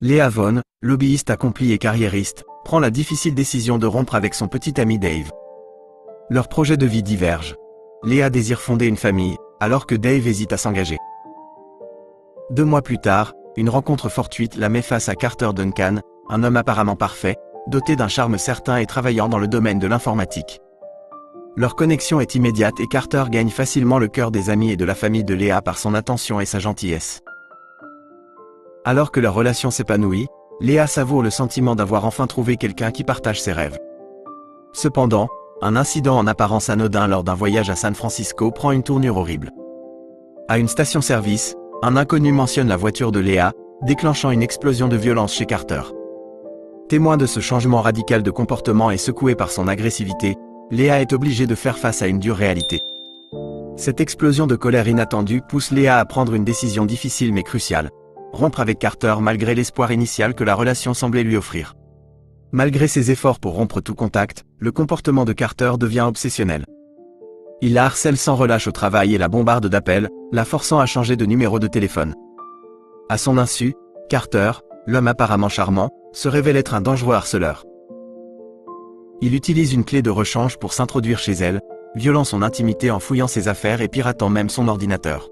Léa Vaughn, lobbyiste accomplie et carriériste, prend la difficile décision de rompre avec son petit ami Dave. Leurs projets de vie divergent. Léa désire fonder une famille, alors que Dave hésite à s'engager. 2 mois plus tard, une rencontre fortuite la met face à Carter Duncan, un homme apparemment parfait, doté d'un charme certain et travaillant dans le domaine de l'informatique. Leur connexion est immédiate et Carter gagne facilement le cœur des amis et de la famille de Léa par son attention et sa gentillesse. Alors que leur relation s'épanouit, Léa savoure le sentiment d'avoir enfin trouvé quelqu'un qui partage ses rêves. Cependant, un incident en apparence anodin lors d'un voyage à San Francisco prend une tournure horrible. À une station-service, un inconnu mentionne la voiture de Léa, déclenchant une explosion de violence chez Carter. Témoin de ce changement radical de comportement et secoué par son agressivité, Léa est obligée de faire face à une dure réalité. Cette explosion de colère inattendue pousse Léa à prendre une décision difficile mais cruciale. Rompre avec Carter malgré l'espoir initial que la relation semblait lui offrir. Malgré ses efforts pour rompre tout contact, le comportement de Carter devient obsessionnel. Il la harcèle sans relâche au travail et la bombarde d'appels, la forçant à changer de numéro de téléphone. À son insu, Carter, l'homme apparemment charmant, se révèle être un dangereux harceleur. Il utilise une clé de rechange pour s'introduire chez elle, violant son intimité en fouillant ses affaires et piratant même son ordinateur.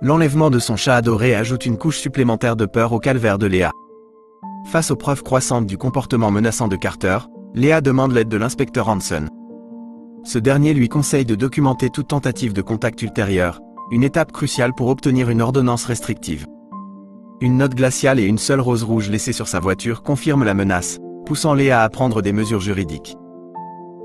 L'enlèvement de son chat adoré ajoute une couche supplémentaire de peur au calvaire de Léa. Face aux preuves croissantes du comportement menaçant de Carter, Léa demande l'aide de l'inspecteur Hanson. Ce dernier lui conseille de documenter toute tentative de contact ultérieure, une étape cruciale pour obtenir une ordonnance restrictive. Une note glaciale et une seule rose rouge laissée sur sa voiture confirment la menace, poussant Léa à prendre des mesures juridiques.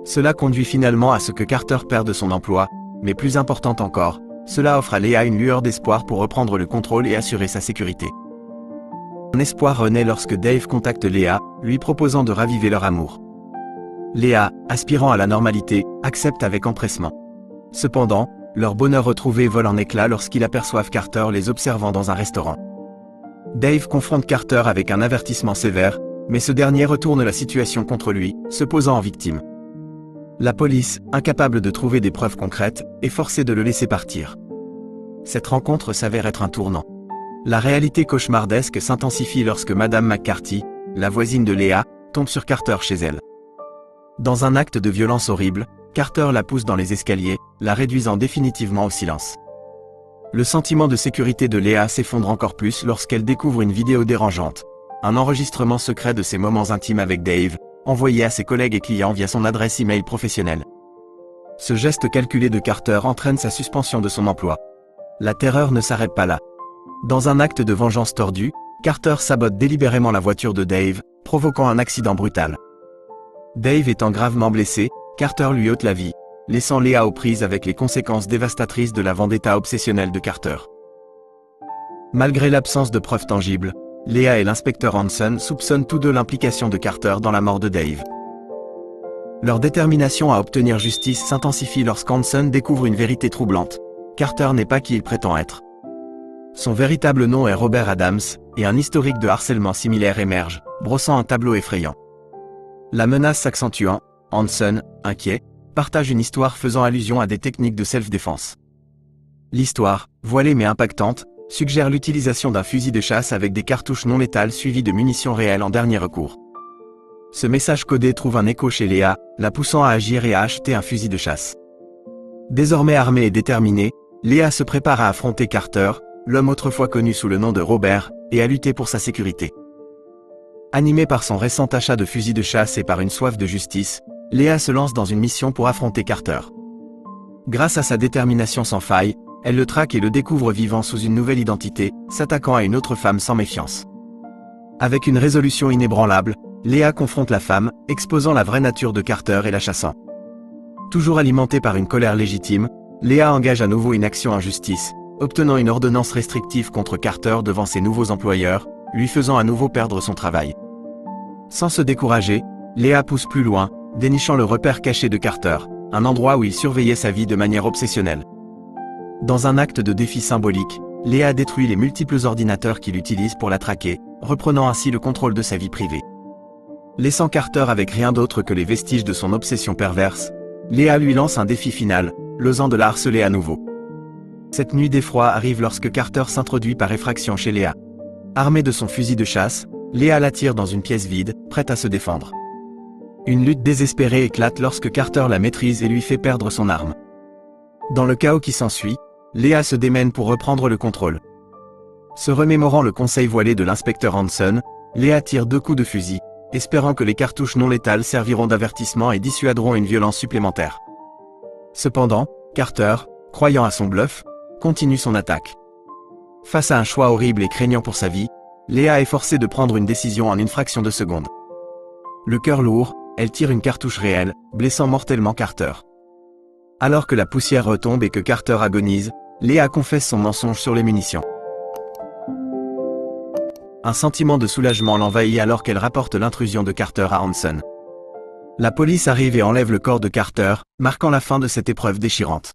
Cela conduit finalement à ce que Carter perde son emploi, mais plus important encore, cela offre à Léa une lueur d'espoir pour reprendre le contrôle et assurer sa sécurité. Un espoir renaît lorsque Dave contacte Léa, lui proposant de raviver leur amour. Léa, aspirant à la normalité, accepte avec empressement. Cependant, leur bonheur retrouvé vole en éclats lorsqu'ils aperçoivent Carter les observant dans un restaurant. Dave confronte Carter avec un avertissement sévère, mais ce dernier retourne la situation contre lui, se posant en victime. La police, incapable de trouver des preuves concrètes, est forcée de le laisser partir. Cette rencontre s'avère être un tournant. La réalité cauchemardesque s'intensifie lorsque Madame McCarthy, la voisine de Léa, tombe sur Carter chez elle. Dans un acte de violence horrible, Carter la pousse dans les escaliers, la réduisant définitivement au silence. Le sentiment de sécurité de Léa s'effondre encore plus lorsqu'elle découvre une vidéo dérangeante. Un enregistrement secret de ses moments intimes avec Dave, envoyé à ses collègues et clients via son adresse email professionnelle. Ce geste calculé de Carter entraîne sa suspension de son emploi. La terreur ne s'arrête pas là. Dans un acte de vengeance tordu, Carter sabote délibérément la voiture de Dave, provoquant un accident brutal. Dave étant gravement blessé, Carter lui ôte la vie, laissant Léa aux prises avec les conséquences dévastatrices de la vendetta obsessionnelle de Carter. Malgré l'absence de preuves tangibles, Léa et l'inspecteur Hanson soupçonnent tous deux l'implication de Carter dans la mort de Dave. Leur détermination à obtenir justice s'intensifie lorsqu'Hanson découvre une vérité troublante. Carter n'est pas qui il prétend être. Son véritable nom est Robert Adams, et un historique de harcèlement similaire émerge, brossant un tableau effrayant. La menace s'accentuant, Hanson, inquiet, partage une histoire faisant allusion à des techniques de self-défense. L'histoire, voilée mais impactante, suggère l'utilisation d'un fusil de chasse avec des cartouches non létales suivies de munitions réelles en dernier recours. Ce message codé trouve un écho chez Léa, la poussant à agir et à acheter un fusil de chasse. Désormais armée et déterminée, Léa se prépare à affronter Carter, l'homme autrefois connu sous le nom de Robert, et à lutter pour sa sécurité. Animée par son récent achat de fusil de chasse et par une soif de justice, Léa se lance dans une mission pour affronter Carter. Grâce à sa détermination sans faille, elle le traque et le découvre vivant sous une nouvelle identité, s'attaquant à une autre femme sans méfiance. Avec une résolution inébranlable, Léa confronte la femme, exposant la vraie nature de Carter et la chassant. Toujours alimentée par une colère légitime, Léa engage à nouveau une action en justice, obtenant une ordonnance restrictive contre Carter devant ses nouveaux employeurs, lui faisant à nouveau perdre son travail. Sans se décourager, Léa pousse plus loin, dénichant le repère caché de Carter, un endroit où il surveillait sa vie de manière obsessionnelle. Dans un acte de défi symbolique, Léa détruit les multiples ordinateurs qu'il utilise pour la traquer, reprenant ainsi le contrôle de sa vie privée. Laissant Carter avec rien d'autre que les vestiges de son obsession perverse, Léa lui lance un défi final, l'osant de la harceler à nouveau. Cette nuit d'effroi arrive lorsque Carter s'introduit par effraction chez Léa. Armée de son fusil de chasse, Léa l'attire dans une pièce vide, prête à se défendre. Une lutte désespérée éclate lorsque Carter la maîtrise et lui fait perdre son arme. Dans le chaos qui s'ensuit, Léa se démène pour reprendre le contrôle. Se remémorant le conseil voilé de l'inspecteur Hanson, Léa tire 2 coups de fusil, espérant que les cartouches non létales serviront d'avertissement et dissuaderont une violence supplémentaire. Cependant, Carter, croyant à son bluff, continue son attaque. Face à un choix horrible et craignant pour sa vie, Léa est forcée de prendre une décision en une fraction de seconde. Le cœur lourd, elle tire une cartouche réelle, blessant mortellement Carter. Alors que la poussière retombe et que Carter agonise, Léa confesse son mensonge sur les munitions. Un sentiment de soulagement l'envahit alors qu'elle rapporte l'intrusion de Carter à Hanson. La police arrive et enlève le corps de Carter, marquant la fin de cette épreuve déchirante.